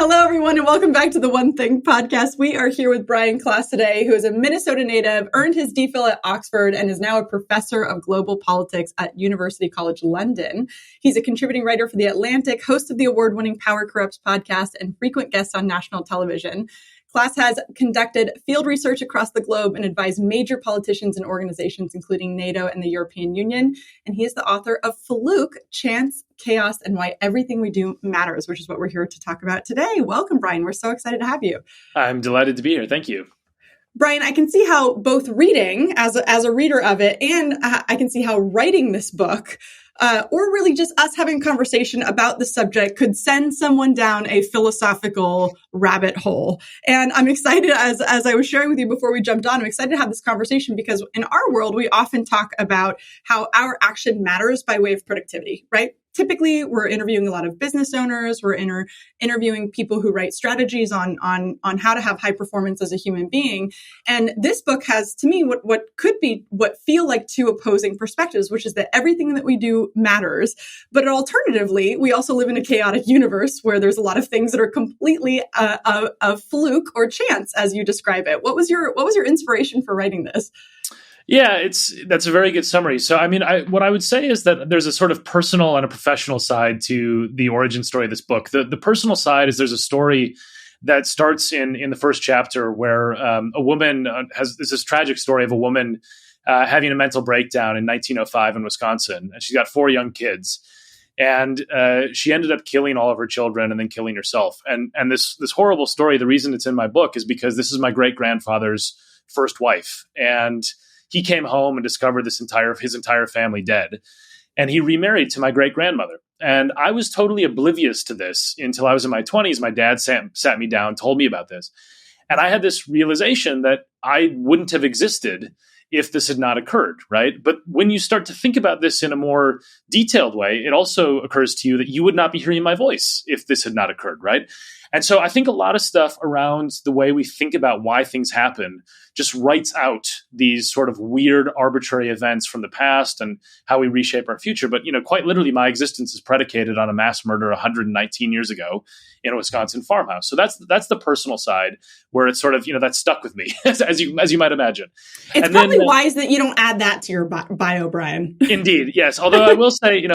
Hello, everyone, and welcome back to the One Thing podcast. We are here with Brian Klaas today, who is a Minnesota native, earned his DPhil at Oxford, and is now a professor of global politics at University College London. He's a contributing writer for The Atlantic, host of the award-winning Power Corrupts podcast, and frequent guest on national television. Klaas has conducted field research across the globe and advised major politicians and organizations, including NATO and the European Union. And he is the author of Fluke, Chance, Chaos, and Why Everything We Do Matters, which is what we're here to talk about today. Welcome, Brian. We're so excited to have you. I'm delighted to be here. Thank you. Brian, I can see how both reading as a reader of it, and I can see how writing this book, or really just us having a conversation about the subject, could send someone down a philosophical rabbit hole. And I'm excited, as I was sharing with you before we jumped on, I'm excited to have this conversation because in our world, we often talk about how our action matters by way of productivity, right? Typically, we're interviewing a lot of business owners. We're interviewing people who write strategies on how to have high performance as a human being. And this book has, to me, what feel like two opposing perspectives, which is that everything that we do matters. But alternatively, we also live in a chaotic universe where there's a lot of things that are completely a fluke or chance, as you describe it. What was your inspiration for writing this? Yeah, that's a very good summary. So, I mean, what I would say is that there's a sort of personal and a professional side to the origin story of this book. The personal side is there's a story that starts in the first chapter where a woman there's this tragic story of a woman having a mental breakdown in 1905 in Wisconsin, and she's got 4 young kids. And she ended up killing all of her children and then killing herself. And this horrible story, the reason it's in my book is because this is my great-grandfather's first wife. And he came home and discovered his entire family dead. And he remarried to my great-grandmother. And I was totally oblivious to this until I was in my 20s. My dad sat me down, told me about this. And I had this realization that I wouldn't have existed if this had not occurred, right? But when you start to think about this in a more detailed way, it also occurs to you that you would not be hearing my voice if this had not occurred, right? And so I think a lot of stuff around the way we think about why things happen just writes out these sort of weird, arbitrary events from the past and how we reshape our future. But, quite literally, my existence is predicated on a mass murder 119 years ago in a Wisconsin farmhouse. So that's the personal side where it's sort of, that stuck with me, as you might imagine. It's and probably wise that you don't add that to your bio, Brian. Indeed, yes. Although I will say,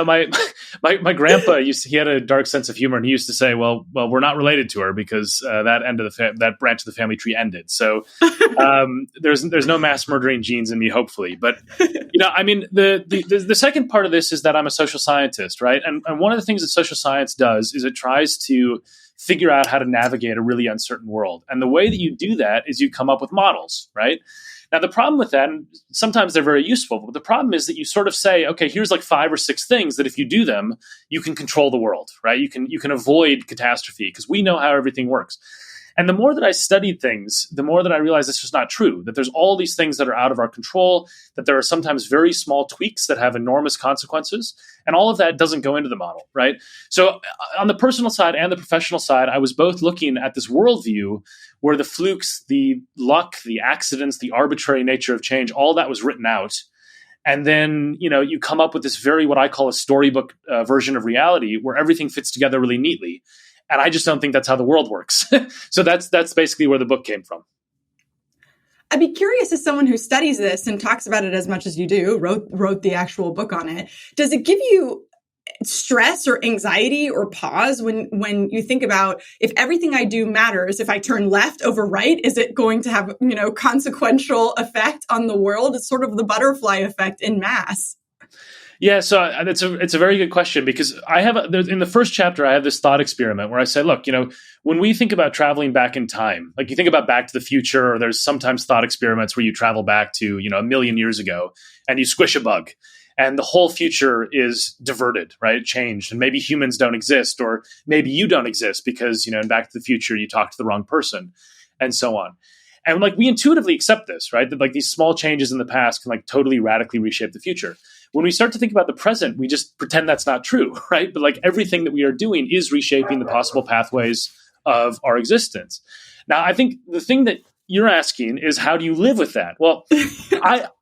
my grandpa he had a dark sense of humor, and he used to say, well, we're not related to her because that branch of the family tree ended. So there's no mass murdering genes in me, hopefully. But the second part of this is that I'm a social scientist, right? And one of the things that social science does is it tries to figure out how to navigate a really uncertain world. And the way that you do that is you come up with models, right? Now, the problem with that, and sometimes they're very useful, but the problem is that you sort of say, okay, here's like 5 or 6 things that if you do them, you can control the world, right? You can avoid catastrophe because we know how everything works. And the more that I studied things, the more that I realized this was not true, that there's all these things that are out of our control, that there are sometimes very small tweaks that have enormous consequences, and all of that doesn't go into the model, right? So on the personal side and the professional side, I was both looking at this worldview where the flukes, the luck, the accidents, the arbitrary nature of change, all that was written out. And then, you come up with this very, what I call a storybook version of reality where everything fits together really neatly. And I just don't think that's how the world works. So that's basically where the book came from. I'd be curious, as someone who studies this and talks about it as much as you do, wrote the actual book on it, does it give you stress or anxiety or pause when you think about, if everything I do matters, if I turn left over right, is it going to have, consequential effect on the world? It's sort of the butterfly effect in mass. Yeah, so it's a very good question because in the first chapter, I have this thought experiment where I say, look, when we think about traveling back in time, like you think about Back to the Future, or there's sometimes thought experiments where you travel back to, 1 million years ago and you squish a bug and the whole future is diverted, right? Changed. And maybe humans don't exist, or maybe you don't exist because, in Back to the Future, you talked to the wrong person and so on. And we intuitively accept this, right? That these small changes in the past can totally radically reshape the future. When we start to think about the present, we just pretend that's not true, right? But everything that we are doing is reshaping the possible pathways of our existence. Now, I think the thing that you're asking is, how do you live with that? Well,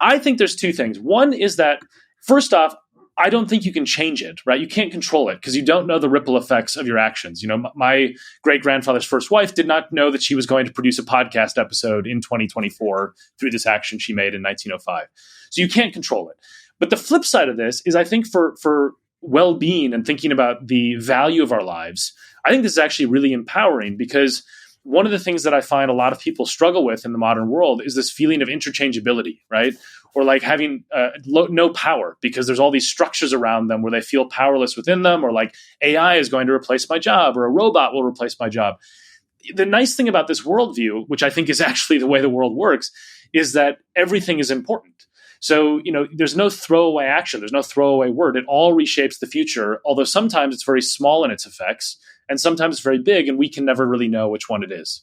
I think there's 2 things. One is that, first off, I don't think you can change it, right? You can't control it because you don't know the ripple effects of your actions. My great-grandfather's first wife did not know that she was going to produce a podcast episode in 2024 through this action she made in 1905. So you can't control it. But the flip side of this is, I think for well-being and thinking about the value of our lives, I think this is actually really empowering, because one of the things that I find a lot of people struggle with in the modern world is this feeling of interchangeability, right? Or like having no power, because there's all these structures around them where they feel powerless within them, or like AI is going to replace my job, or a robot will replace my job. The nice thing about this worldview, which I think is actually the way the world works, is that everything is important. So, there's no throwaway action. There's no throwaway word. It all reshapes the future, although sometimes it's very small in its effects, and sometimes it's very big, and we can never really know which one it is.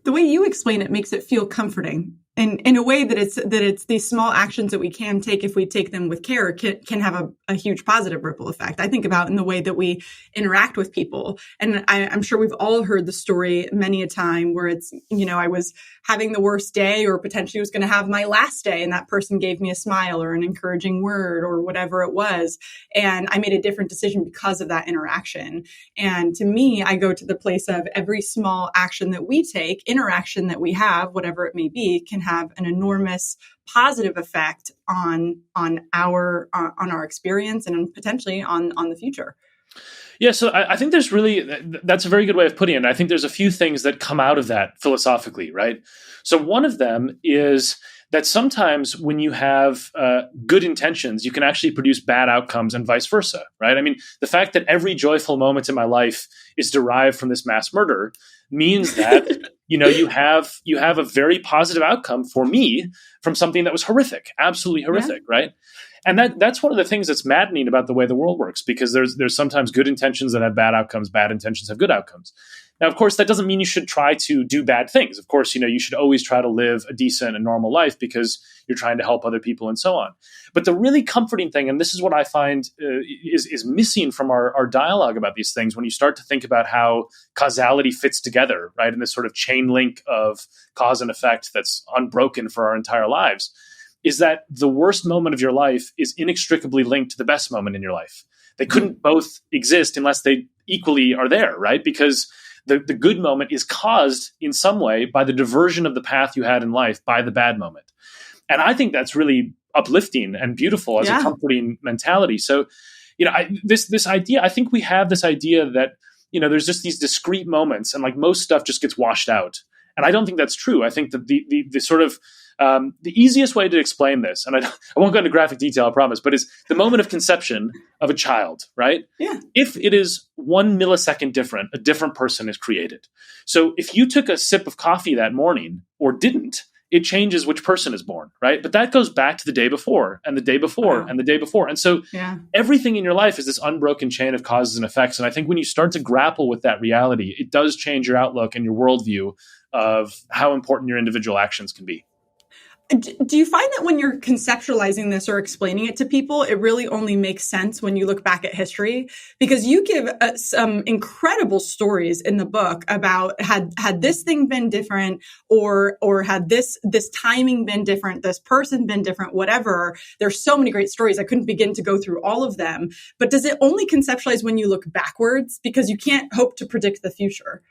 The way you explain it makes it feel comforting, and in a way that it's these small actions that we can take, if we take them with care, can have a huge positive ripple effect. I think about in the way that we interact with people. And I'm sure we've all heard the story many a time where it's, I was having the worst day, or potentially was going to have my last day, and that person gave me a smile or an encouraging word or whatever it was. And I made a different decision because of that interaction. And to me, I go to the place of every small action that we take, interaction that we have, whatever it may be, can have an enormous positive effect on our experience, and potentially on the future. Yeah, so I think that's a very good way of putting it. And I think there's a few things that come out of that philosophically, right? So one of them is that sometimes when you have good intentions, you can actually produce bad outcomes, and vice versa, right? I mean, the fact that every joyful moment in my life is derived from this mass murder means that you have a very positive outcome for me from something that was horrific, absolutely horrific, right? And that's one of the things that's maddening about the way the world works, because there's sometimes good intentions that have bad outcomes, bad intentions have good outcomes. Now, of course, that doesn't mean you should try to do bad things. Of course, you should always try to live a decent and normal life because you're trying to help other people and so on. But the really comforting thing, and this is what I find is missing from our dialogue about these things, when you start to think about how causality fits together, right, in this sort of chain link of cause and effect that's unbroken for our entire lives, is that the worst moment of your life is inextricably linked to the best moment in your life. They couldn't both exist unless they equally are there, right? Because the good moment is caused in some way by the diversion of the path you had in life by the bad moment. And I think that's really uplifting and beautiful as a comforting mentality. So, this idea, I think we have this idea that, there's just these discrete moments, and like most stuff just gets washed out. And I don't think that's true. I think that the sort of the easiest way to explain this, and I won't go into graphic detail, I promise, but is the moment of conception of a child, right? Yeah. If it is 1 millisecond different, a different person is created. So if you took a sip of coffee that morning or didn't, it changes which person is born, right? But that goes back to the day before and the day before and the day before. And so everything in your life is this unbroken chain of causes and effects. And I think when you start to grapple with that reality, it does change your outlook and your worldview of how important your individual actions can be. Do you find that when you're conceptualizing this or explaining it to people, it really only makes sense when you look back at history? Because you give some incredible stories in the book about had this thing been different, or had this timing been different, this person been different, whatever. There's so many great stories. I couldn't begin to go through all of them. But does it only conceptualize when you look backwards? Because you can't hope to predict the future.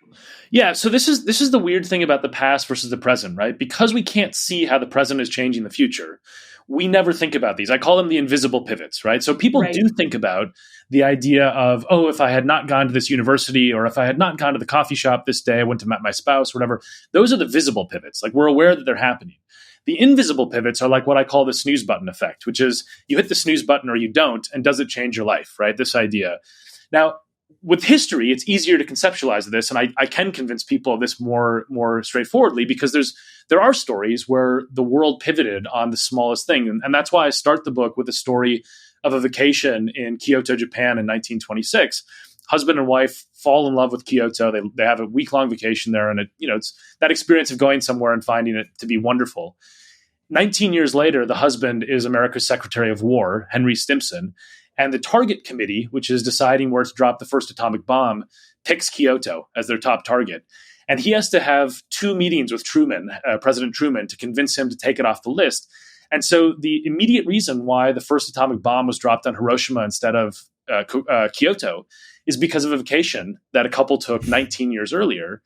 Yeah, so this is the weird thing about the past versus the present, right? Because we can't see how the present is changing the future, we never think about these. I call them the invisible pivots, right? So people do think about the idea of, if I had not gone to this university, or if I had not gone to the coffee shop this day, I went to meet my spouse, or whatever. Those are the visible pivots. Like, we're aware that they're happening. The invisible pivots are like what I call the snooze button effect, which is you hit the snooze button or you don't, and does it change your life, right? This idea. Now, with history, it's easier to conceptualize this, and I can convince people of this more straightforwardly, because there are stories where the world pivoted on the smallest thing. And that's why I start the book with a story of a vacation in Kyoto, Japan in 1926. Husband and wife fall in love with Kyoto. They have a week-long vacation there, and it's that experience of going somewhere and finding it to be wonderful. 19 years later, the husband is America's Secretary of War, Henry Stimson, and the Target Committee, which is deciding where to drop the first atomic bomb, picks Kyoto as their top target. And he has to have 2 meetings with President Truman, to convince him to take it off the list. And so the immediate reason why the first atomic bomb was dropped on Hiroshima instead of Kyoto is because of a vacation that a couple took 19 years earlier.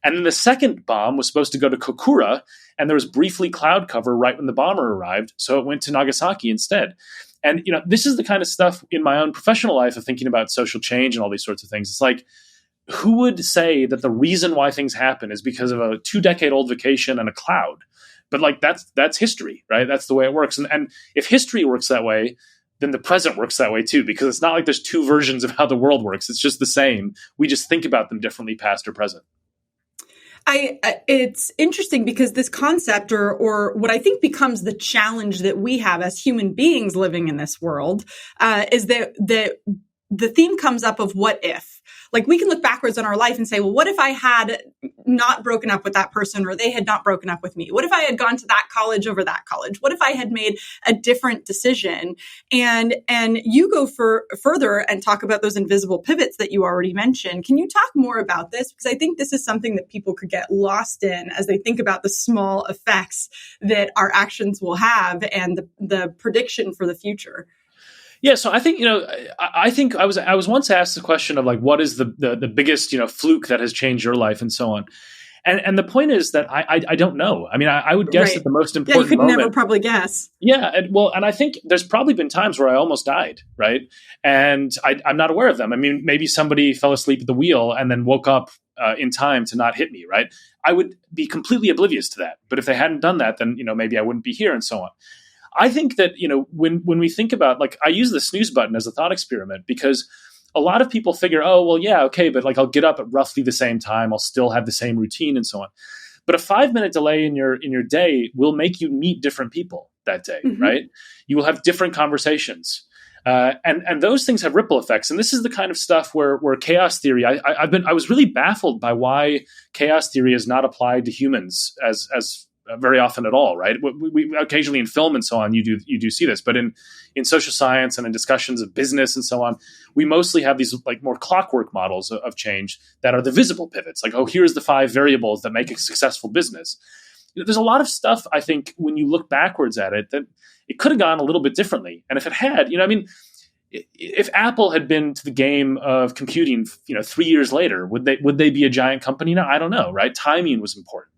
And then the second bomb was supposed to go to Kokura, and there was briefly cloud cover right when the bomber arrived, so it went to Nagasaki instead. And this is the kind of stuff in my own professional life of thinking about social change and all these sorts of things. It's like, who would say that the reason why things happen is because of a 2-decade-old vacation and a cloud? But like that's history, right? That's the way it works. And if history works that way, then the present works that way too, because it's not like there's two versions of how the world works. It's just the same. We just think about them differently, past or present. It's interesting because this concept or what I think becomes the challenge that we have as human beings living in this world is that the theme comes up of what if. Like, we can look backwards on our life and say, well, what if I had not broken up with that person, or they had not broken up with me? What if I had gone to that college over that college? What if I had made a different decision? And you go further and talk about those invisible pivots that you already mentioned. Can you talk more about this? Because I think this is something that people could get lost in as they think about the small effects that our actions will have and the prediction for the future. Yeah, so I think I think I was once asked the question of like, what is the biggest fluke that has changed your life and so on, and the point is that I don't know. I mean, I would guess that the most important you could never probably guess. Yeah, and I think there's probably been times where I almost died, right? And I'm not aware of them. I mean, maybe somebody fell asleep at the wheel and then woke up in time to not hit me, right? I would be completely oblivious to that. But if they hadn't done that, then maybe I wouldn't be here and so on. I think that, when we think about, like, I use the snooze button as a thought experiment because a lot of people figure, oh, well, yeah, okay, but like I'll get up at roughly the same time. I'll still have the same routine and so on. But a 5-minute delay in your day will make you meet different people that day, right? You will have different conversations. And those things have ripple effects. And this is the kind of stuff where chaos theory, I was really baffled by why chaos theory is not applied to humans as very often at all, right? We occasionally in film and so on, you do see this, but in social science and in discussions of business and so on, we mostly have these like more clockwork models of change that are the visible pivots. Like, oh, here's the 5 variables that make a successful business. There's a lot of stuff, I think, when you look backwards at it, that it could have gone a little bit differently. And if it had, if Apple had been to the game of computing, 3 years later, would they be a giant company now? I don't know, right? Timing was important.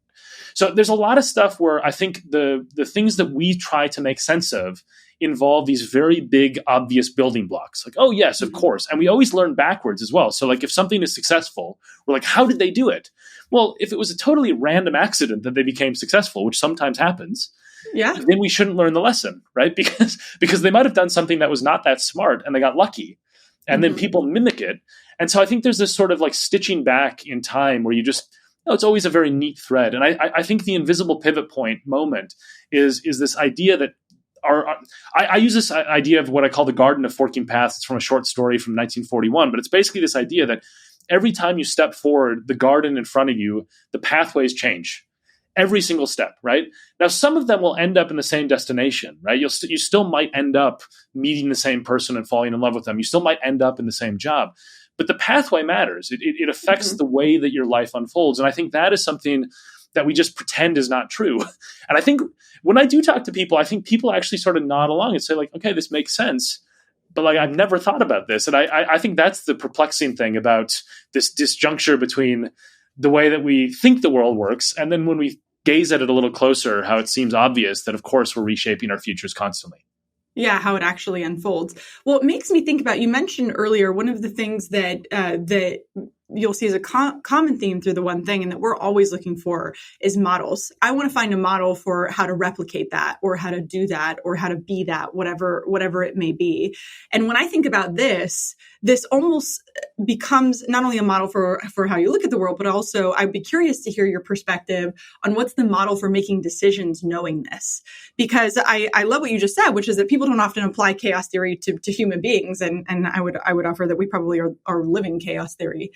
So there's a lot of stuff where I think the things that we try to make sense of involve these very big, obvious building blocks. Like, oh, yes, of course. And we always learn backwards as well. So like if something is successful, we're like, how did they do it? Well, if it was a totally random accident that they became successful, which sometimes happens, then we shouldn't learn the lesson, right? Because they might have done something that was not that smart and they got lucky. And then people mimic it. And so I think there's this sort of like stitching back in time where you just... it's always a very neat thread. And I think the invisible pivot point moment is this idea that I use this idea of what I call the Garden of Forking Paths. It's from a short story from 1941, but it's basically this idea that every time you step forward, the garden in front of you, the pathways change. Every single step, right? Now, some of them will end up in the same destination, right? You still might end up meeting the same person and falling in love with them. You still might end up in the same job. But the pathway matters. It affects the way that your life unfolds. And I think that is something that we just pretend is not true. And I think when I do talk to people, I think people actually sort of nod along and say like, okay, this makes sense. But like, I've never thought about this. And I think that's the perplexing thing about this disjuncture between the way that we think the world works. And then when we gaze at it a little closer, how it seems obvious that, of course, we're reshaping our futures constantly. Yeah, how it actually unfolds. Well, it makes me think about, you mentioned earlier, one of the things that you'll see as a common theme through the one thing and that we're always looking for is models. I want to find a model for how to replicate that or how to do that or how to be that, whatever it may be. And when I think about this almost becomes not only a model for how you look at the world, but also I'd be curious to hear your perspective on what's the model for making decisions knowing this. Because I love what you just said, which is that people don't often apply chaos theory to human beings. And I would offer that we probably are living chaos theory.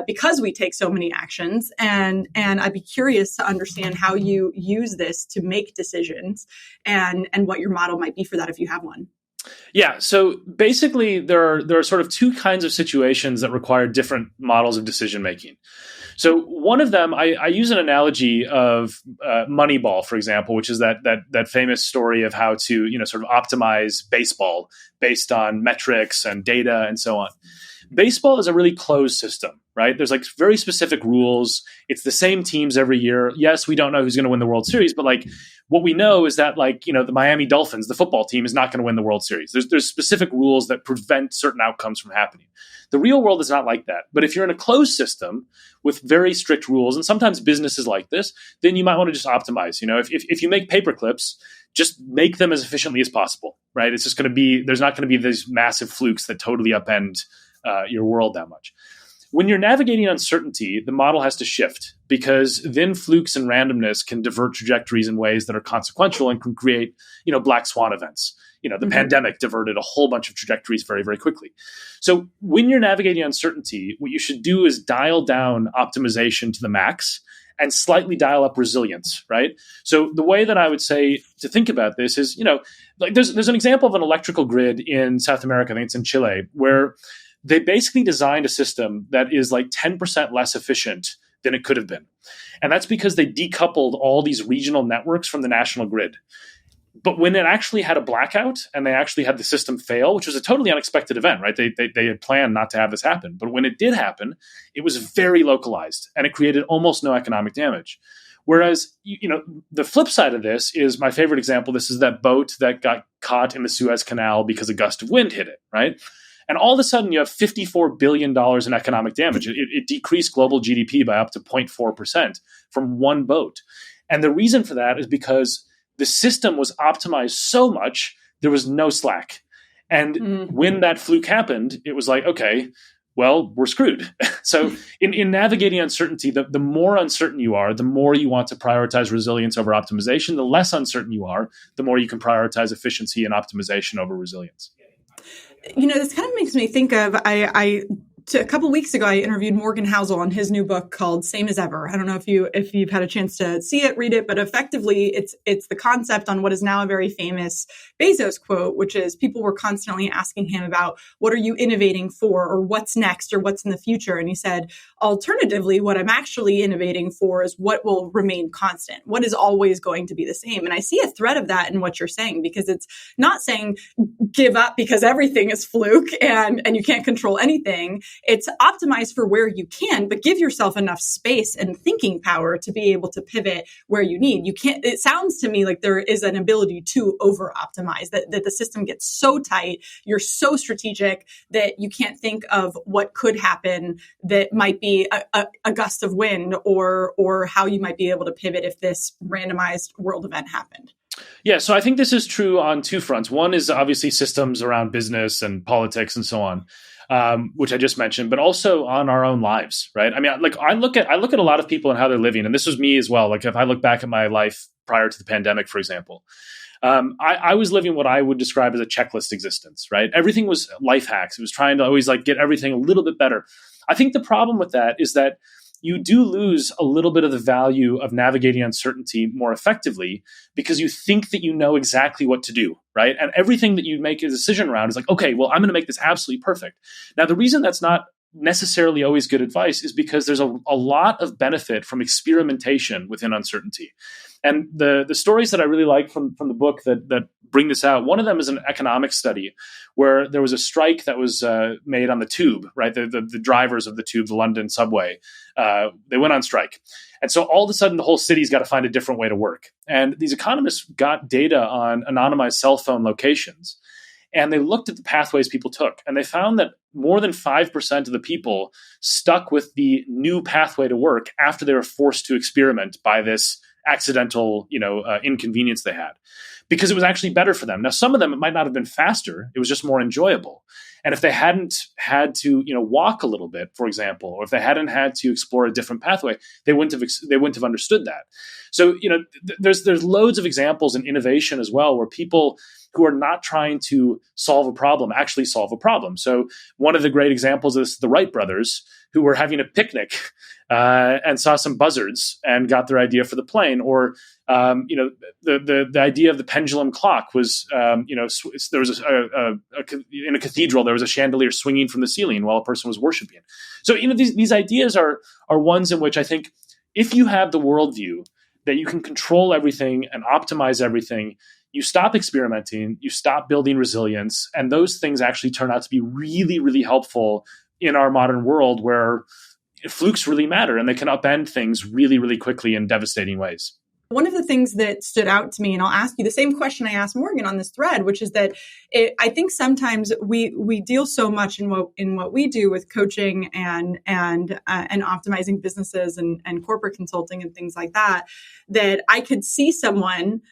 Because we take so many actions. And I'd be curious to understand how you use this to make decisions and what your model might be for that if you have one. Yeah. So basically, there are sort of two kinds of situations that require different models of decision making. So one of them, I use an analogy of Moneyball, for example, which is that famous story of how to sort of optimize baseball based on metrics and data and so on. Baseball is a really closed system, right? There's like very specific rules. It's the same teams every year. Yes, we don't know who's going to win the World Series, but like what we know is that the Miami Dolphins, the football team, is not going to win the World Series. There's specific rules that prevent certain outcomes from happening. The real world is not like that. But if you're in a closed system with very strict rules, and sometimes businesses like this, then you might want to just optimize. If you make paper clips, just make them as efficiently as possible, right? It's just going to be, there's not going to be these massive flukes that totally upend your world that much. When you're navigating uncertainty, the model has to shift because then flukes and randomness can divert trajectories in ways that are consequential and can create, black swan events. The pandemic diverted a whole bunch of trajectories very, very quickly. So when you're navigating uncertainty, what you should do is dial down optimization to the max and slightly dial up resilience, right? So the way that I would say to think about this is, there's an example of an electrical grid in South America, I think it's in Chile, where they basically designed a system that is like 10% less efficient than it could have been. And that's because they decoupled all these regional networks from the national grid. But when it actually had a blackout and they actually had the system fail, which was a totally unexpected event, right? They had planned not to have this happen. But when it did happen, it was very localized and it created almost no economic damage. Whereas, the flip side of this is my favorite example. This is that boat that got caught in the Suez Canal because a gust of wind hit it, right? And all of a sudden, you have $54 billion in economic damage. It decreased global GDP by up to 0.4% from one boat. And the reason for that is because the system was optimized so much, there was no slack. And when that fluke happened, it was like, okay, well, we're screwed. So in navigating uncertainty, the more uncertain you are, the more you want to prioritize resilience over optimization. The less uncertain you are, the more you can prioritize efficiency and optimization over resilience. This kind of makes me think of, a couple weeks ago, I interviewed Morgan Housel on his new book called Same as Ever. I don't know if you've had a chance to see it, read it, but effectively it's the concept on what is now a very famous Bezos quote, which is people were constantly asking him about what are you innovating for or what's next or what's in the future. And he said, alternatively, what I'm actually innovating for is what will remain constant, what is always going to be the same. And I see a thread of that in what you're saying, because it's not saying give up because everything is fluke and you can't control anything. It's optimized for where you can, but give yourself enough space and thinking power to be able to pivot where you need. You can't, it sounds to me like there is an ability to over optimize, that the system gets so tight, you're so strategic that you can't think of what could happen that might be a gust of wind or how you might be able to pivot if this randomized world event happened. Yeah, so I think this is true on two fronts. One is obviously systems around business and politics and so on. Which I just mentioned, but also on our own lives, right? I mean, I look at a lot of people and how they're living, and this was me as well. Like if I look back at my life prior to the pandemic, for example, I was living what I would describe as a checklist existence, right? Everything was life hacks. It was trying to always get everything a little bit better. I think the problem with that is that you do lose a little bit of the value of navigating uncertainty more effectively because you think that you know exactly what to do, right? And everything that you make a decision around is like, okay, well, I'm going to make this absolutely perfect. Now, the reason that's not necessarily always good advice is because there's a lot of benefit from experimentation within uncertainty. And the stories that I really like from the book that bring this out, one of them is an economic study where there was a strike that was made on the tube, right? The drivers of the tube, the London subway, they went on strike. And so all of a sudden, the whole city's got to find a different way to work. And these economists got data on anonymized cell phone locations. And they looked at the pathways people took, and they found that more than 5% of the people stuck with the new pathway to work after they were forced to experiment by this accidental, inconvenience they had, because it was actually better for them. Now, some of them, it might not have been faster. It was just more enjoyable. And if they hadn't had to, walk a little bit, for example, or if they hadn't had to explore a different pathway, they wouldn't have understood that. So, there's loads of examples in innovation as well, where people who are not trying to solve a problem actually solve a problem. So one of the great examples is the Wright brothers, who were having a picnic and saw some buzzards and got their idea for the plane. Or the idea of the pendulum clock was there was in a cathedral there was a chandelier swinging from the ceiling while a person was worshiping. So these ideas are ones in which I think if you have the worldview that you can control everything and optimize everything, you stop experimenting, you stop building resilience, and those things actually turn out to be really, really helpful in our modern world where flukes really matter and they can upend things really, really quickly in devastating ways. One of the things that stood out to me, and I'll ask you the same question I asked Morgan on this thread, which is that I think sometimes we deal so much in what we do with coaching and optimizing businesses and corporate consulting and things like that, that I could see someone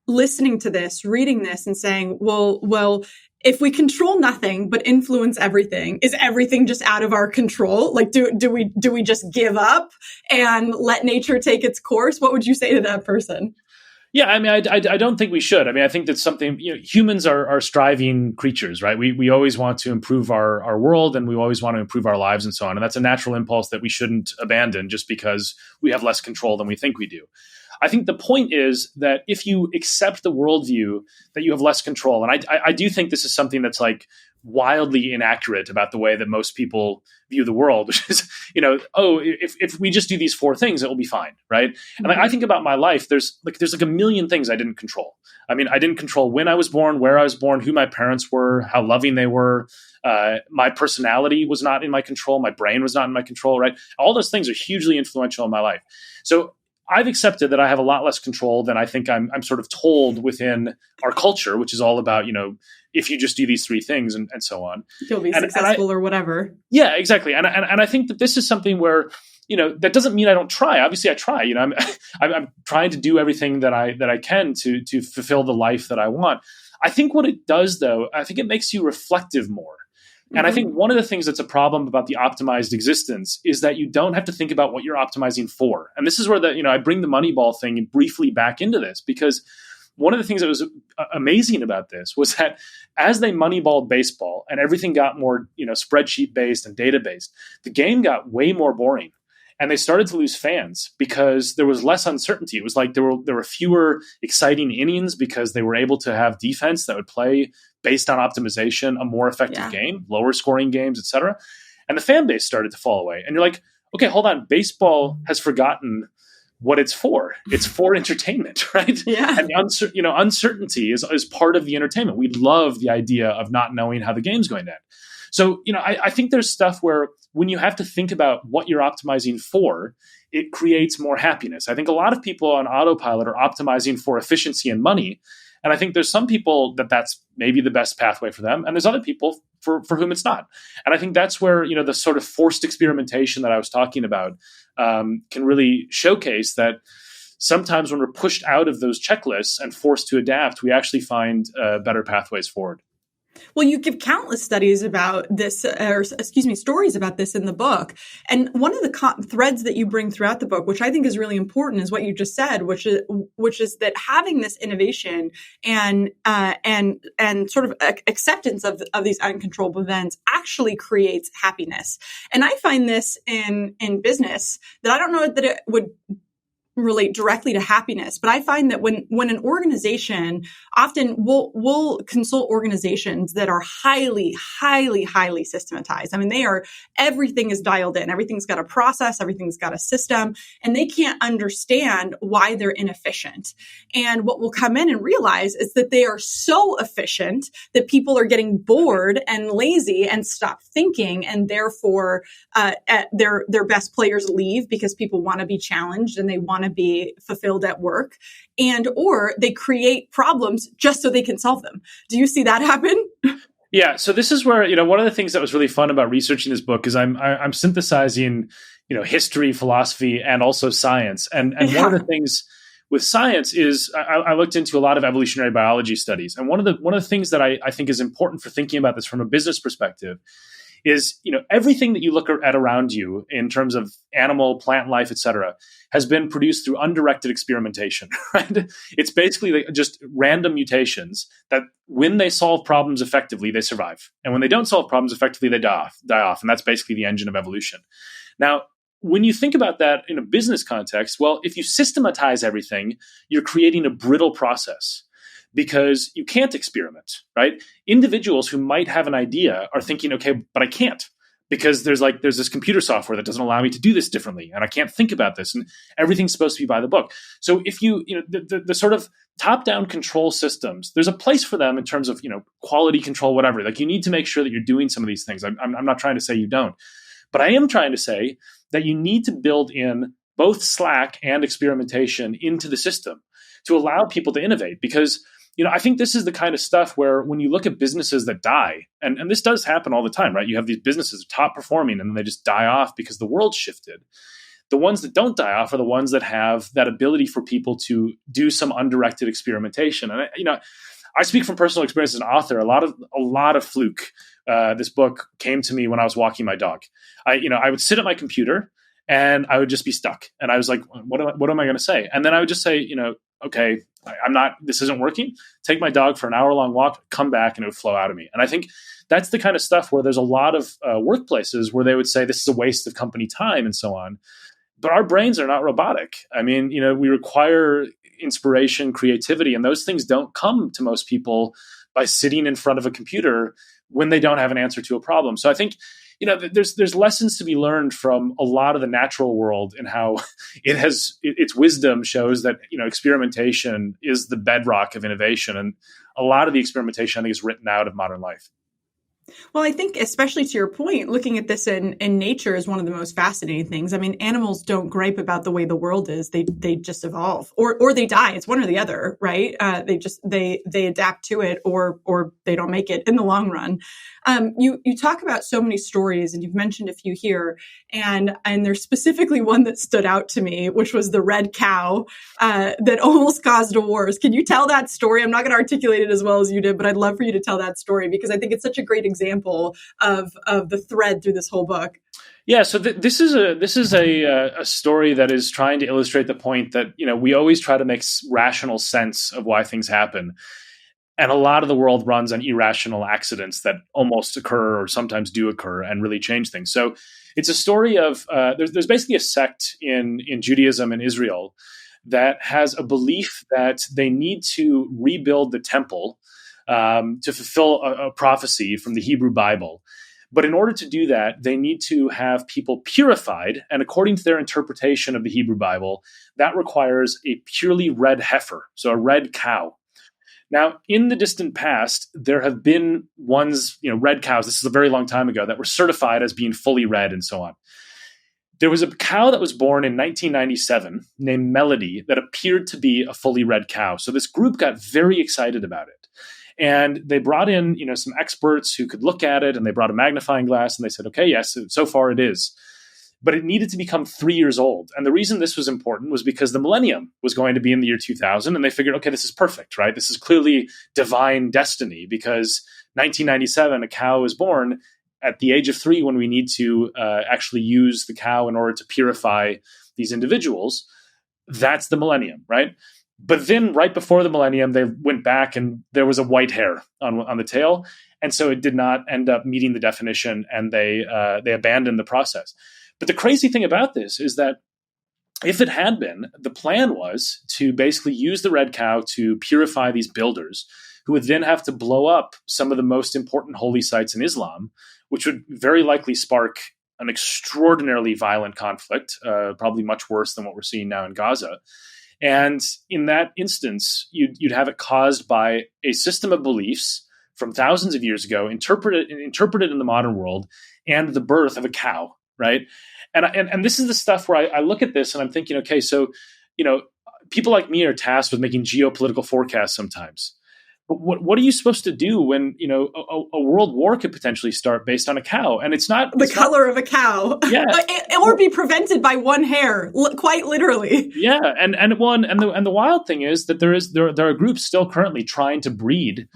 listening to this, reading this, and saying, well, if we control nothing but influence everything, is everything just out of our control? Like, do we just give up and let nature take its course? What would you say to that person? Yeah, I mean, I don't think we should. I mean, I think that's something, humans are striving creatures, right? We always want to improve our world, and we always want to improve our lives and so on. And that's a natural impulse that we shouldn't abandon just because we have less control than we think we do. I think the point is that if you accept the worldview that you have less control, and I do think this is something that's like wildly inaccurate about the way that most people view the world, which is, if we just do these 4 things, it will be fine, right? Mm-hmm. And I think about my life, there's like a million things I didn't control. I mean, I didn't control when I was born, where I was born, who my parents were, how loving they were. My personality was not in my control. My brain was not in my control, right? All those things are hugely influential in my life. So I've accepted that I have a lot less control than I think I'm sort of told within our culture, which is all about, if you just do these 3 things and so on, you'll be successful or whatever. Yeah, exactly. And I think that this is something where, that doesn't mean I don't try. Obviously I try, I'm trying to do everything that I can to fulfill the life that I want. I think what it does though, I think it makes you reflective more. And I think one of the things that's a problem about the optimized existence is that you don't have to think about what you're optimizing for. And this is where I bring the Moneyball thing briefly back into this, because one of the things that was amazing about this was that as they moneyballed baseball and everything got more, spreadsheet based and data based, the game got way more boring. And they started to lose fans because there was less uncertainty. It was like there were fewer exciting innings because they were able to have defense that would play based on optimization, a more effective game, lower scoring games, et cetera. And the fan base started to fall away. And you're like, okay, hold on. Baseball has forgotten what it's for. It's for entertainment, right? Yeah. And uncertainty is part of the entertainment. We love the idea of not knowing how the game's going to end. So, I think there's stuff where when you have to think about what you're optimizing for, it creates more happiness. I think a lot of people on autopilot are optimizing for efficiency and money. And I think there's some people that's maybe the best pathway for them. And there's other people for whom it's not. And I think that's where, the sort of forced experimentation that I was talking about can really showcase that sometimes when we're pushed out of those checklists and forced to adapt, we actually find better pathways forward. Well, you give countless studies about this, stories about this in the book. And one of the threads that you bring throughout the book, which I think is really important, is what you just said, which is that having this innovation and sort of acceptance of these uncontrollable events actually creates happiness. And I find this in business that I don't know that it would relate directly to happiness. But I find that when an organization, often we'll consult organizations that are highly, highly, highly systematized. I mean, everything is dialed in. Everything's got a process. Everything's got a system, and they can't understand why they're inefficient. And what we'll come in and realize is that they are so efficient that people are getting bored and lazy and stop thinking. And therefore, their best players leave because people want to be challenged and they want to be fulfilled at work, or they create problems just so they can solve them. Do you see that happen? Yeah. So this is where, one of the things that was really fun about researching this book is I'm synthesizing, history, philosophy, and also science. And one of the things with science is I looked into a lot of evolutionary biology studies. And one of the things that I think is important for thinking about this from a business perspective is, everything that you look at around you in terms of animal, plant life, etc., has been produced through undirected experimentation, right? It's basically just random mutations that when they solve problems effectively, they survive. And when they don't solve problems effectively, they die off. And that's basically the engine of evolution. Now, when you think about that in a business context, well, if you systematize everything, you're creating a brittle process because you can't experiment, right? Individuals who might have an idea are thinking, okay, but I can't because there's this computer software that doesn't allow me to do this differently, and I can't think about this, and everything's supposed to be by the book. So if the sort of top-down control systems, there's a place for them in terms of quality control, whatever. Like, you need to make sure that you're doing some of these things. I'm not trying to say you don't, but I am trying to say that you need to build in both slack and experimentation into the system to allow people to innovate. Because, I think this is the kind of stuff where when you look at businesses that die, and this does happen all the time, right? You have these businesses top performing and then they just die off because the world shifted. The ones that don't die off are the ones that have that ability for people to do some undirected experimentation. And, I speak from personal experience as an author. A lot of Fluke. This book came to me when I was walking my dog. I would sit at my computer and I would just be stuck. And I was like, what am I going to say? And then I would just say, okay, this isn't working. Take my dog for an hour-long walk, come back, and it would flow out of me. And I think that's the kind of stuff where there's a lot of workplaces where they would say this is a waste of company time and so on. But our brains are not robotic. I mean, we require inspiration, creativity, and those things don't come to most people by sitting in front of a computer when they don't have an answer to a problem. So I think, there's lessons to be learned from a lot of the natural world and how its wisdom shows that, experimentation is the bedrock of innovation. And a lot of the experimentation, I think, is written out of modern life. Well, I think especially to your point, looking at this in nature is one of the most fascinating things. I mean, animals don't gripe about the way the world is. They just evolve or they die. It's one or the other, right? They adapt to it or they don't make it in the long run. You talk about so many stories, and you've mentioned a few here, and there's specifically one that stood out to me, which was the red cow that almost caused a wars. Can you tell that story? I'm not going to articulate it as well as you did, but I'd love for you to tell that story because I think it's such a great example of the thread through this whole book. Yeah, so this is a story that is trying to illustrate the point that we always try to make rational sense of why things happen. And a lot of the world runs on irrational accidents that almost occur or sometimes do occur and really change things. So it's a story of there's basically a sect in Judaism and Israel that has a belief that they need to rebuild the temple to fulfill a prophecy from the Hebrew Bible. But in order to do that, they need to have people purified. And according to their interpretation of the Hebrew Bible, that requires a purely red heifer, so a red cow. Now, in the distant past, there have been red cows, this is a very long time ago, that were certified as being fully red and so on. There was a cow that was born in 1997 named Melody that appeared to be a fully red cow. So this group got very excited about it. And they brought in, some experts who could look at it, and they brought a magnifying glass and they said, okay, yes, so far it is. But it needed to become 3 years old. And the reason this was important was because the millennium was going to be in the year 2000. And they figured, okay, this is perfect, right? This is clearly divine destiny because 1997, a cow is born at the age of 3 when we need to actually use the cow in order to purify these individuals. That's the millennium, right? But then right before the millennium, they went back and there was a white hair on the tail. And so it did not end up meeting the definition, and they abandoned the process. But the crazy thing about this is that if it had been, the plan was to basically use the red cow to purify these builders who would then have to blow up some of the most important holy sites in Islam, which would very likely spark an extraordinarily violent conflict, probably much worse than what we're seeing now in Gaza. And in that instance, you'd have it caused by a system of beliefs from thousands of years ago, interpreted in the modern world, and the birth of a cow, right? And this is the stuff where I look at this and I'm thinking, okay, so, people like me are tasked with making geopolitical forecasts sometimes. But what are you supposed to do when, a world war could potentially start based on a cow? And it's not the color of a cow. Yeah. Or be prevented by one hair, quite literally. Yeah. And the wild thing is that there are groups still currently trying to breed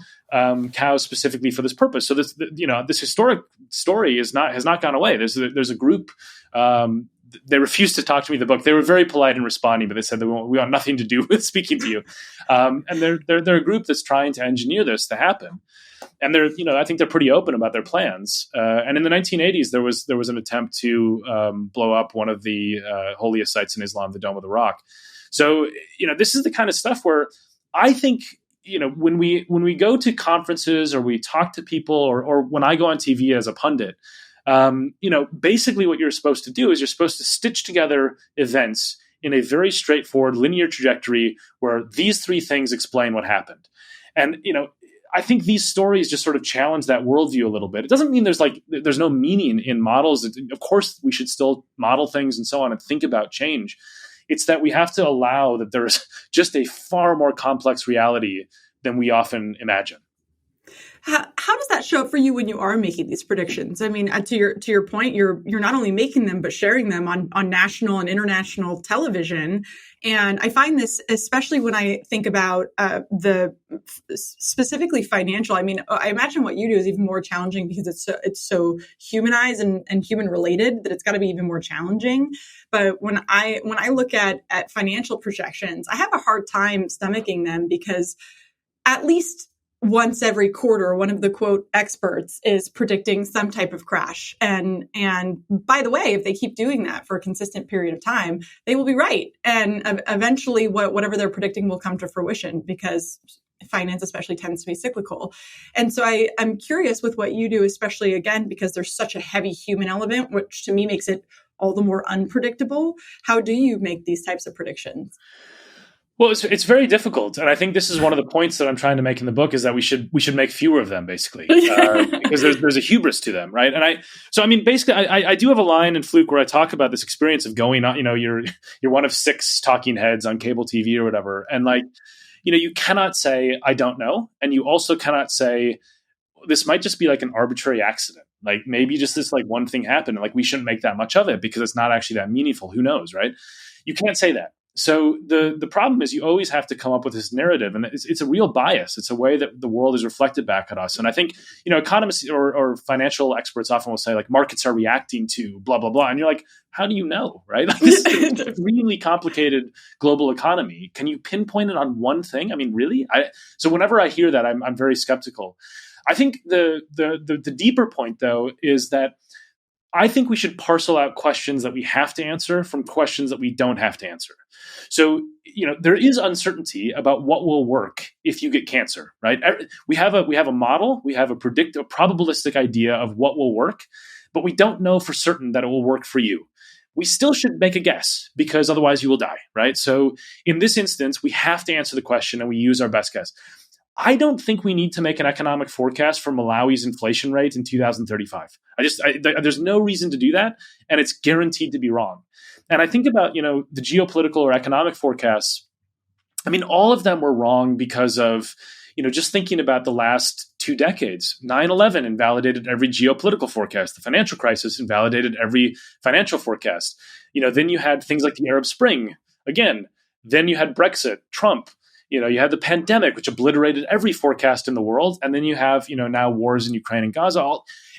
cows specifically for this purpose. So this historic story has not gone away. There's a group. They refused to talk to me in the book. They were very polite in responding, but they said we want nothing to do with speaking to you. And they're a group that's trying to engineer this to happen. And I think they're pretty open about their plans. And in the 1980s, there was an attempt to blow up one of the holiest sites in Islam, the Dome of the Rock. So, this is the kind of stuff where I think, when we go to conferences or we talk to people or when I go on TV as a pundit, basically what you're supposed to do is you're supposed to stitch together events in a very straightforward linear trajectory where these three things explain what happened. And, I think these stories just sort of challenge that worldview a little bit. It doesn't mean there's no meaning in models. Of course, we should still model things and so on and think about change. It's that we have to allow that there's just a far more complex reality than we often imagine. How does that show up for you when you are making these predictions? I mean, to your point, you're not only making them, but sharing them on national and international television. And I find this, especially when I think about the specifically financial. I mean, I imagine what you do is even more challenging because it's so humanized and human related that it's got to be even more challenging. But when I look at financial projections, I have a hard time stomaching them because at least once every quarter, one of the quote experts is predicting some type of crash. And by the way, if they keep doing that for a consistent period of time, they will be right. And eventually whatever they're predicting will come to fruition because finance especially tends to be cyclical. And so I'm curious with what you do, especially again, because there's such a heavy human element, which to me makes it all the more unpredictable. How do you make these types of predictions? Well, it's very difficult, and I think this is one of the points that I'm trying to make in the book is that we should make fewer of them, basically, because there's a hubris to them, right? And I do have a line in Fluke where I talk about this experience of going on, you're one of 6 talking heads on cable TV or whatever, and you cannot say I don't know, and you also cannot say this might just be like an arbitrary accident, like maybe just this like one thing happened, like we shouldn't make that much of it because it's not actually that meaningful. Who knows, right? You can't say that. So the problem is you always have to come up with this narrative, and it's a real bias. It's a way that the world is reflected back at us. And I think, economists or financial experts often will say like markets are reacting to blah, blah, blah. And you're like, how do you know, right? Like, this is an extremely complicated global economy. Can you pinpoint it on one thing? I mean, really? So whenever I hear that, I'm very skeptical. I think the deeper point, though, is that I think we should parcel out questions that we have to answer from questions that we don't have to answer. So, there is uncertainty about what will work if you get cancer, right? We have a model, we have a probabilistic idea of what will work, but we don't know for certain that it will work for you. We still should make a guess because otherwise you will die, right? So in this instance, we have to answer the question and we use our best guess. I don't think we need to make an economic forecast for Malawi's inflation rate in 2035. There's no reason to do that, and it's guaranteed to be wrong. And I think about, the geopolitical or economic forecasts. I mean, all of them were wrong because of, just thinking about the last 2 decades. 9/11 invalidated every geopolitical forecast. The financial crisis invalidated every financial forecast. Then you had things like the Arab Spring. Again, then you had Brexit, Trump. You had the pandemic, which obliterated every forecast in the world. And then you have, now wars in Ukraine and Gaza.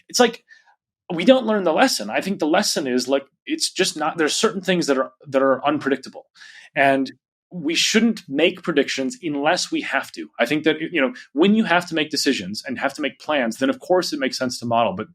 It's like, we don't learn the lesson. I think the lesson is like, it's just not, there's certain things that are unpredictable. And we shouldn't make predictions unless we have to. I think that, when you have to make decisions and have to make plans, then of course it makes sense to model. But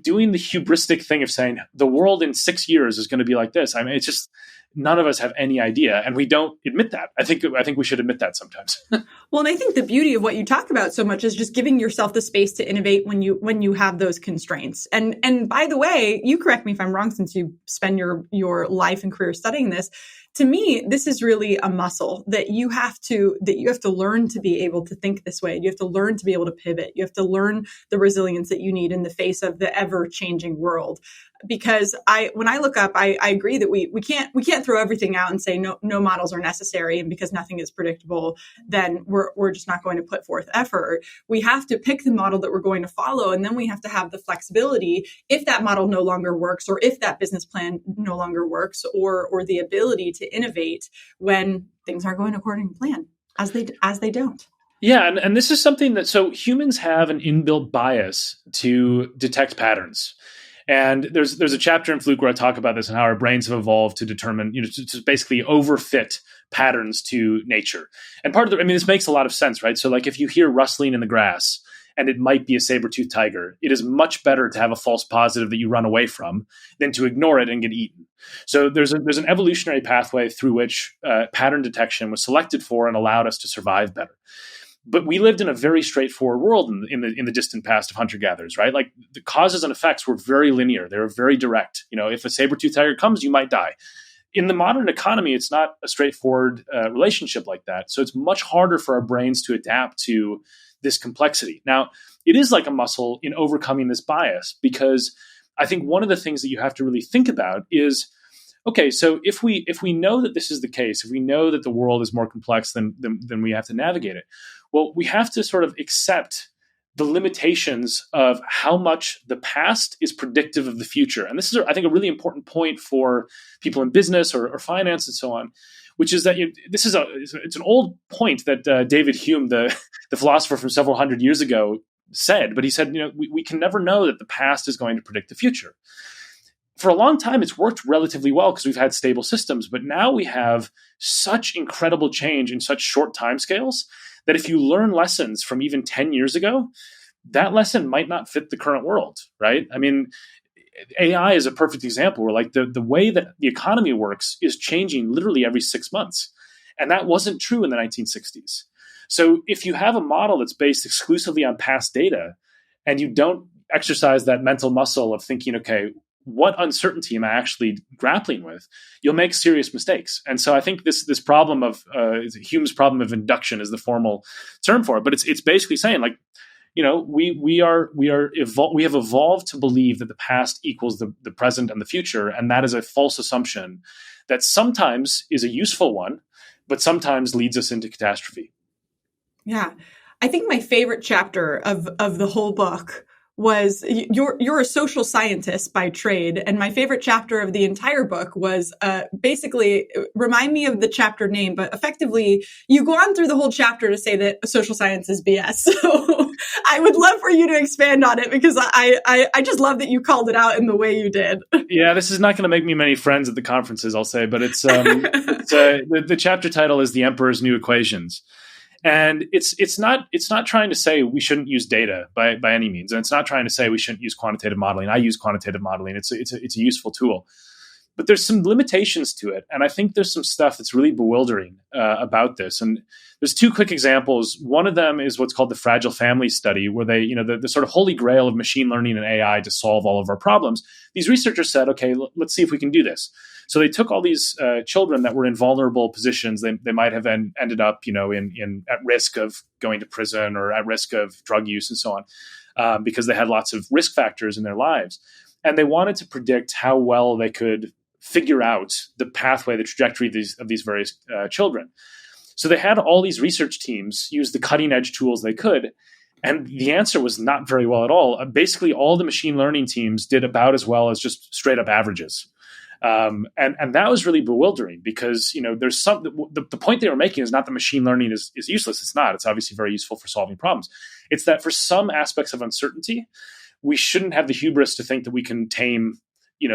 doing the hubristic thing of saying the world in 6 years is going to be like this, I mean, it's just, none of us have any idea, and we don't admit that. I think we should admit that sometimes. Well, and I think the beauty of what you talk about so much is just giving yourself the space to innovate when you have those constraints. And by the way, you correct me if I'm wrong, since you spend your life and career studying this. To me, this is really a muscle that you have to learn to be able to think this way. You have to learn to be able to pivot. You have to learn the resilience that you need in the face of the ever-changing world. Because when I look up, I agree that we can't throw everything out and say no models are necessary, and because nothing is predictable, then we're just not going to put forth effort. We have to pick the model that we're going to follow, and then we have to have the flexibility if that model no longer works, or if that business plan no longer works, or the ability to innovate when things aren't going according to plan, as they don't. Yeah, and this is something that, so humans have an inbuilt bias to detect patterns. And there's a chapter in Fluke where I talk about this and how our brains have evolved to determine, to basically overfit patterns to nature. And part of this makes a lot of sense, right? So like if you hear rustling in the grass and it might be a saber-toothed tiger, it is much better to have a false positive that you run away from than to ignore it and get eaten. So there's an evolutionary pathway through which pattern detection was selected for and allowed us to survive better. But we lived in a very straightforward world in the distant past of hunter-gatherers, right? Like the causes and effects were very linear. They were very direct. If a saber-toothed tiger comes, you might die. In the modern economy, it's not a straightforward relationship like that. So it's much harder for our brains to adapt to this complexity. Now, it is like a muscle in overcoming this bias, because I think one of the things that you have to really think about is, okay, so if we know that this is the case, if we know that the world is more complex than we have to navigate it, well, we have to sort of accept the limitations of how much the past is predictive of the future. And this is, I think, a really important point for people in business or finance and so on, which is that it's an old point that David Hume, the philosopher from several hundred years ago, said. But he said, we can never know that the past is going to predict the future. For a long time, it's worked relatively well because we've had stable systems. But now we have such incredible change in such short timescales that if you learn lessons from even 10 years ago, that lesson might not fit the current world, right? I mean, AI is a perfect example where like the way that the economy works is changing literally every 6 months. And that wasn't true in the 1960s. So if you have a model that's based exclusively on past data and you don't exercise that mental muscle of thinking, okay, what uncertainty am I actually grappling with, you'll make serious mistakes. And so I think this problem of Hume's problem of induction is the formal term for it. But it's basically saying like, we have evolved to believe that the past equals the present and the future, and that is a false assumption that sometimes is a useful one, but sometimes leads us into catastrophe. Yeah, I think my favorite chapter of the whole book was you're a social scientist by trade, and my favorite chapter of the entire book was basically, remind me of the chapter name, but effectively you go on through the whole chapter to say that social science is BS. So I would love for you to expand on it, because I just love that you called it out in the way you did. Yeah, this is not going to make me many friends at the conferences, I'll say, but the chapter title is The Emperor's New Equations. And it's not trying to say we shouldn't use data by any means, and it's not trying to say we shouldn't use quantitative modeling. I use quantitative modeling; it's a useful tool, but there's some limitations to it, and I think there's some stuff that's really bewildering about this. And there's two quick examples. One of them is what's called the fragile family study, where they, the sort of holy grail of machine learning and AI to solve all of our problems. These researchers said, okay, let's see if we can do this. So they took all these children that were in vulnerable positions. They might have ended up, in at risk of going to prison or at risk of drug use and so on, because they had lots of risk factors in their lives. And they wanted to predict how well they could figure out the pathway, the trajectory of these various children. So they had all these research teams use the cutting edge tools they could. And the answer was not very well at all. Basically, all the machine learning teams did about as well as just straight up averages. And that was really bewildering, because there's the point they were making is not that machine learning is useless. It's not. It's obviously very useful for solving problems. It's that for some aspects of uncertainty, we shouldn't have the hubris to think that we can tame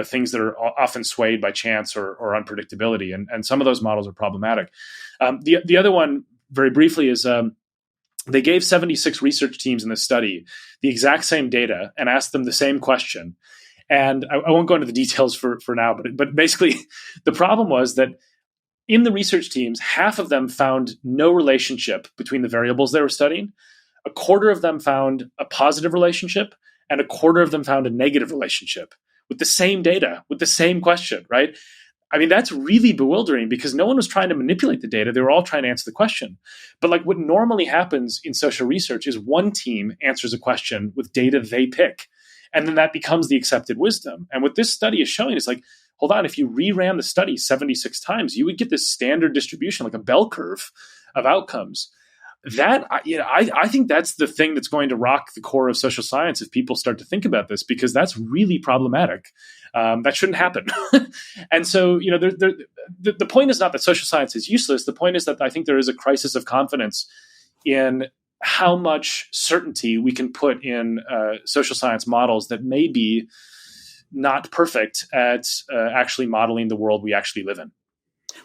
things that are often swayed by chance or unpredictability, and some of those models are problematic. The other one, very briefly, is they gave 76 research teams in this study the exact same data and asked them the same question. And I won't go into the details for now, but basically the problem was that in the research teams, half of them found no relationship between the variables they were studying. A quarter of them found a positive relationship, and a quarter of them found a negative relationship with the same data, with the same question, right? I mean, that's really bewildering, because no one was trying to manipulate the data. They were all trying to answer the question. But like what normally happens in social research is one team answers a question with data they pick. And then that becomes the accepted wisdom. And what this study is showing is like, hold on, if you reran the study 76 times, you would get this standard distribution, like a bell curve of outcomes. That, I think that's the thing that's going to rock the core of social science if people start to think about this, because that's really problematic. That shouldn't happen. And so, the point is not that social science is useless. The point is that I think there is a crisis of confidence in how much certainty we can put in social science models that may be not perfect at actually modeling the world we actually live in.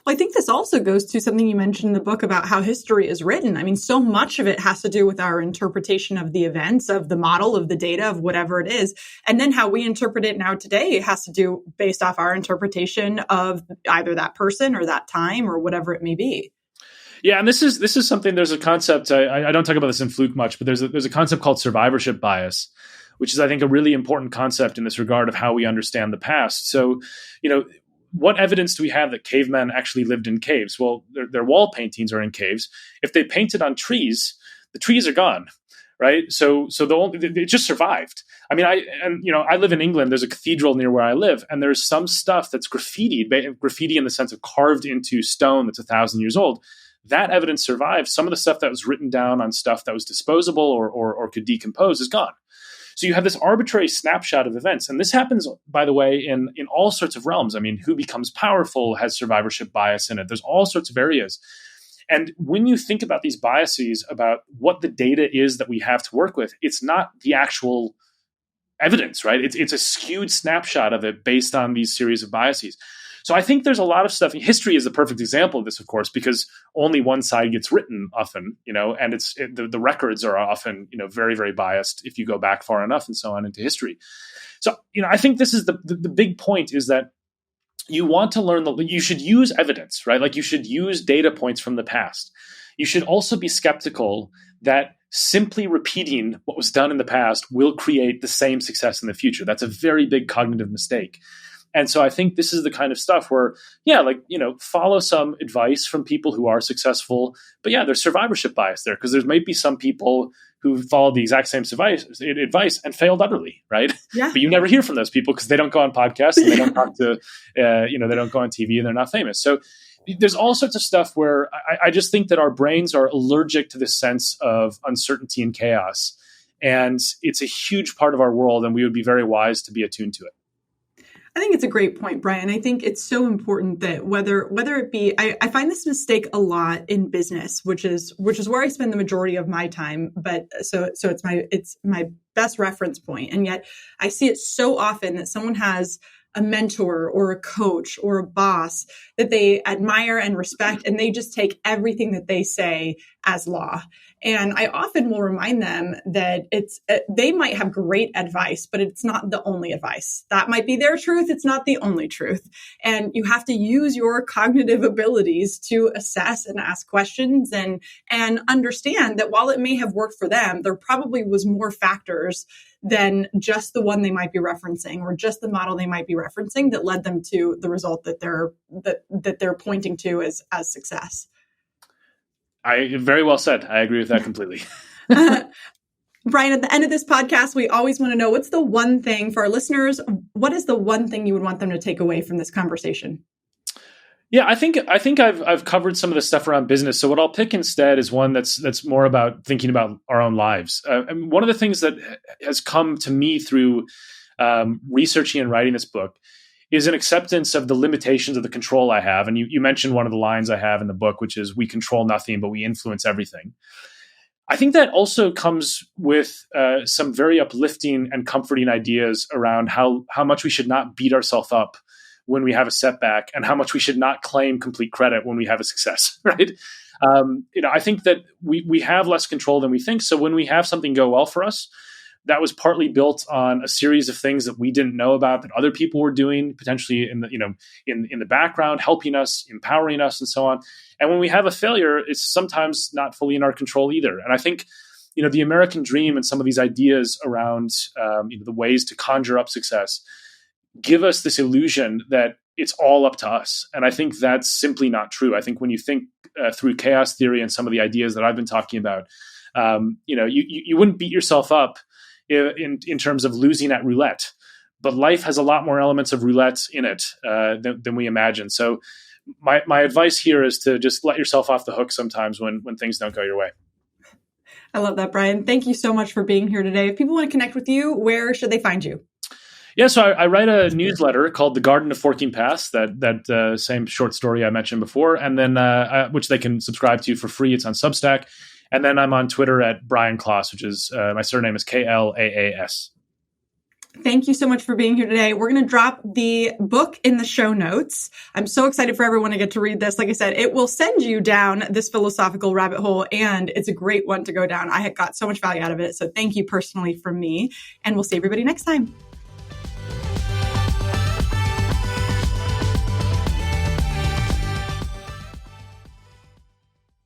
Well, I think this also goes to something you mentioned in the book about how history is written. I mean, so much of it has to do with our interpretation of the events, of the model, of the data, of whatever it is. And then how we interpret it now today, it has to do based off our interpretation of either that person or that time or whatever it may be. Yeah, and this is something. There's a concept. I don't talk about this in Fluke much, but there's a concept called survivorship bias, which is, I think, a really important concept in this regard of how we understand the past. So, what evidence do we have that cavemen actually lived in caves? Well, their wall paintings are in caves. If they painted on trees, the trees are gone, right? So it just survived. I mean, I live in England. There's a cathedral near where I live, and there's some stuff that's graffiti in the sense of carved into stone that's 1,000 years old. That evidence survived. Some of the stuff that was written down on stuff that was disposable or could decompose is gone. So you have this arbitrary snapshot of events. And this happens, by the way, in all sorts of realms. I mean, who becomes powerful has survivorship bias in it. There's all sorts of areas. And when you think about these biases, about what the data is that we have to work with, it's not the actual evidence, right? It's a skewed snapshot of it based on these series of biases. So I think there's a lot of stuff. History is a perfect example of this, of course, because only one side gets written often, and the records are often, very, very biased if you go back far enough and so on into history. So, I think this is the big point, is that you want to learn that you should use evidence, right? Like, you should use data points from the past. You should also be skeptical that simply repeating what was done in the past will create the same success in the future. That's a very big cognitive mistake. And so I think this is the kind of stuff where, follow some advice from people who are successful. But yeah, there's survivorship bias there, because there might be some people who followed the exact same advice and failed utterly, right? Yeah. But you never hear from those people because they don't go on podcasts and they don't talk to, they don't go on TV and they're not famous. So there's all sorts of stuff where I just think that our brains are allergic to this sense of uncertainty and chaos. And it's a huge part of our world, and we would be very wise to be attuned to it. I think it's a great point, Brian. I think it's so important that whether it be, I find this mistake a lot in business, which is where I spend the majority of my time. But so it's my best reference point. And yet I see it so often that someone has a mentor or a coach or a boss that they admire and respect, and they just take everything that they say as law. And I often will remind them that they might have great advice, but it's not the only advice. That might be their truth. It's not the only truth. And you have to use your cognitive abilities to assess and ask questions and understand that while it may have worked for them, there probably was more factors than just the one they might be referencing or just the model they might be referencing that led them to the result that they're pointing to as success. Very well said. I agree with that completely. Brian, at the end of this podcast, we always want to know, what's the one thing for our listeners? What is the one thing you would want them to take away from this conversation? Yeah, I think I've covered some of the stuff around business. So what I'll pick instead is one that's more about thinking about our own lives. And one of the things that has come to me through researching and writing this book is an acceptance of the limitations of the control I have. And you mentioned one of the lines I have in the book, which is, we control nothing, but we influence everything. I think that also comes with some very uplifting and comforting ideas around how much we should not beat ourselves up when we have a setback, and how much we should not claim complete credit when we have a success, right? I think that we have less control than we think. So when we have something go well for us, that was partly built on a series of things that we didn't know about, that other people were doing, potentially in the background, helping us, empowering us, and so on. And when we have a failure, it's sometimes not fully in our control either. And I think, the American dream and some of these ideas around the ways to conjure up success give us this illusion that it's all up to us. And I think that's simply not true. I think when you think through chaos theory and some of the ideas that I've been talking about, you wouldn't beat yourself up in terms of losing at roulette, but life has a lot more elements of roulette in it than we imagine. So my advice here is to just let yourself off the hook sometimes when things don't go your way. I love that, Brian. Thank you so much for being here today. If people want to connect with you, where should they find you? Yeah, so I write a newsletter called The Garden of Forking Paths, that same short story I mentioned before, and then which they can subscribe to for free. It's on Substack. And then I'm on Twitter at Brian Klaas, which is my surname is Klaas. Thank you so much for being here today. We're going to drop the book in the show notes. I'm so excited for everyone to get to read this. Like I said, it will send you down this philosophical rabbit hole, and it's a great one to go down. I got so much value out of it. So thank you personally from me, and we'll see everybody next time.